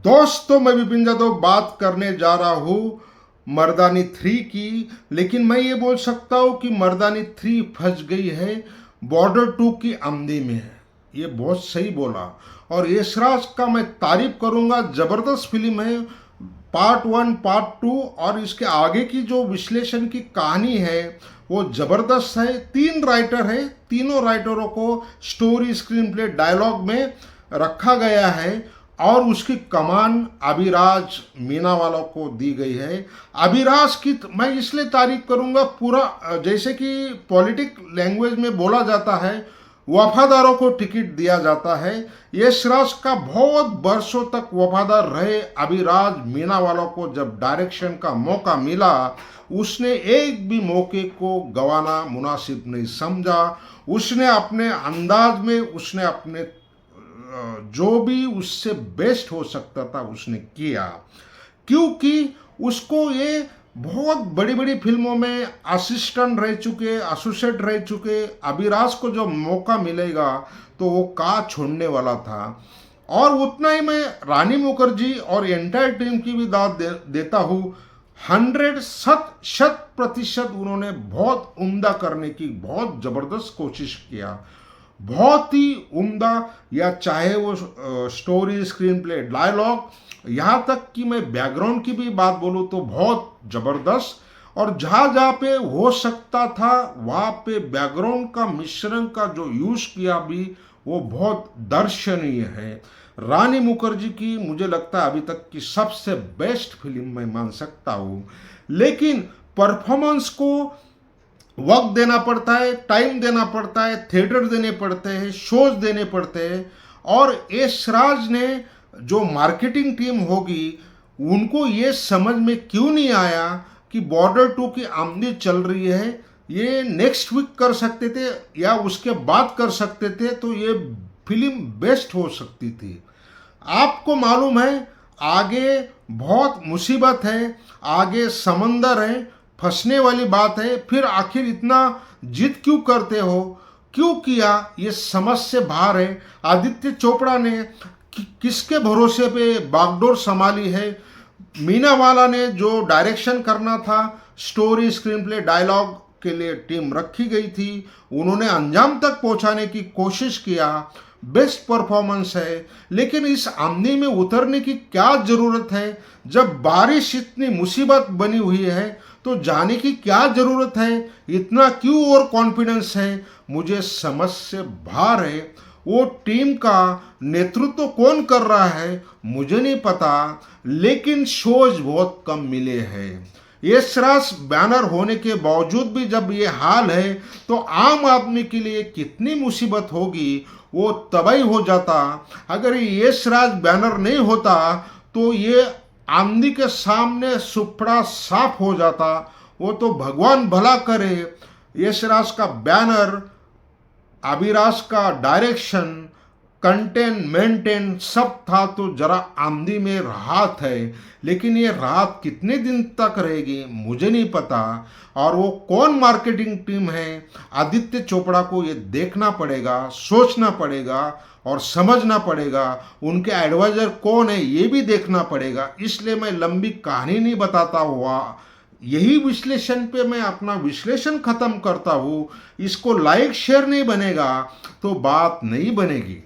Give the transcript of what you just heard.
दोस्तों, मैं विपिन जादव बात करने जा रहा हूँ मर्दानी 3 की। लेकिन मैं ये बोल सकता हूँ कि मर्दानी 3 फंस गई है बॉर्डर 2 की आमदी में। ये बहुत सही बोला। और यशराज का मैं तारीफ करूँगा, ज़बरदस्त फिल्म है। पार्ट 1, पार्ट 2 और इसके आगे की जो विश्लेषण की कहानी है वो ज़बरदस्त है। 3 राइटर है, तीनों राइटरों को स्टोरी, स्क्रीन प्ले, डायलॉग में रखा गया है और उसकी कमान अभिराज मीनावाला को दी गई है। अभिराज की मैं इसलिए तारीफ करूंगा, पूरा जैसे कि पॉलिटिक लैंग्वेज में बोला जाता है, वफादारों को टिकट दिया जाता है। यशराज का बहुत वर्षों तक वफादार रहे अभिराज मीनावाला को जब डायरेक्शन का मौका मिला, उसने एक भी मौके को गंवाना मुनासिब नहीं समझा। उसने अपने अंदाज में, उसने अपने जो भी उससे बेस्ट हो सकता था उसने किया, क्योंकि उसको ये बहुत बड़ी बड़ी फिल्मों में असिस्टेंट रह चुके, एसोसिएट रह चुके। अभिराज को जो मौका मिलेगा तो वो का छोड़ने वाला था। और उतना ही मैं रानी मुखर्जी और एंटायर टीम की भी दाद देता हूँ। 100% उन्होंने बहुत उम्दा करने की बहुत ज़बरदस्त कोशिश किया, बहुत ही उम्दा। या चाहे वो स्टोरी, स्क्रीन प्ले, डायलॉग, यहाँ तक कि मैं बैकग्राउंड की भी बात बोलूँ तो बहुत ज़बरदस्त। और जहाँ जहाँ पे हो सकता था वहाँ पे बैकग्राउंड का मिश्रण का जो यूज़ किया भी वो बहुत दर्शनीय है। रानी मुखर्जी की मुझे लगता है अभी तक की सबसे बेस्ट फिल्म मैं मान सकता हूँ। लेकिन परफॉर्मेंस को वक्त देना पड़ता है, टाइम देना पड़ता है, थिएटर देने पड़ते हैं, शोज देने पड़ते हैं। और यशराज ने जो मार्केटिंग टीम होगी उनको ये समझ में क्यों नहीं आया कि बॉर्डर 2 की आमदी चल रही है, ये नेक्स्ट वीक कर सकते थे या उसके बाद कर सकते थे तो ये फिल्म बेस्ट हो सकती थी। आपको मालूम है आगे बहुत मुसीबत है, आगे समंदर है, फंसने वाली बात है। फिर आखिर इतना जिद क्यों करते हो, क्यों किया, ये समझ से बाहर है। आदित्य चोपड़ा ने किसके भरोसे पे बागडोर संभाली है। मीनावाला ने जो डायरेक्शन करना था, स्टोरी, स्क्रीन प्ले, डायलॉग के लिए टीम रखी गई थी, उन्होंने अंजाम तक पहुंचाने की कोशिश किया। बेस्ट परफॉर्मेंस है। लेकिन इस आमदी में उतरने की क्या ज़रूरत है? जब बारिश इतनी मुसीबत बनी हुई है तो जाने की क्या ज़रूरत है? इतना क्यों और कॉन्फिडेंस है? मुझे समझ से बाहर है। वो टीम का नेतृत्व कौन कर रहा है मुझे नहीं पता, लेकिन शोज बहुत कम मिले हैं। यशराज बैनर होने के बावजूद भी जब ये हाल है तो आम आदमी के लिए कितनी मुसीबत होगी, वो तबाही हो जाता। अगर ये यशराज बैनर नहीं होता तो ये आंधी के सामने सुपड़ा साफ हो जाता। वो तो भगवान भला करे। यशराज का बैनर, अभिराज का डायरेक्शन, कंटेंट, मेंटेन सब था तो जरा आमदी में राहत है। लेकिन ये राहत कितने दिन तक रहेगी मुझे नहीं पता। और वो कौन मार्केटिंग टीम है, आदित्य चोपड़ा को ये देखना पड़ेगा, सोचना पड़ेगा और समझना पड़ेगा। उनके एडवाइज़र कौन है ये भी देखना पड़ेगा। इसलिए मैं लंबी कहानी नहीं बताता हुआ यही विश्लेषण पे मैं अपना विश्लेषण खत्म करता हूँ। इसको लाइक शेयर नहीं बनेगा तो बात नहीं बनेगी।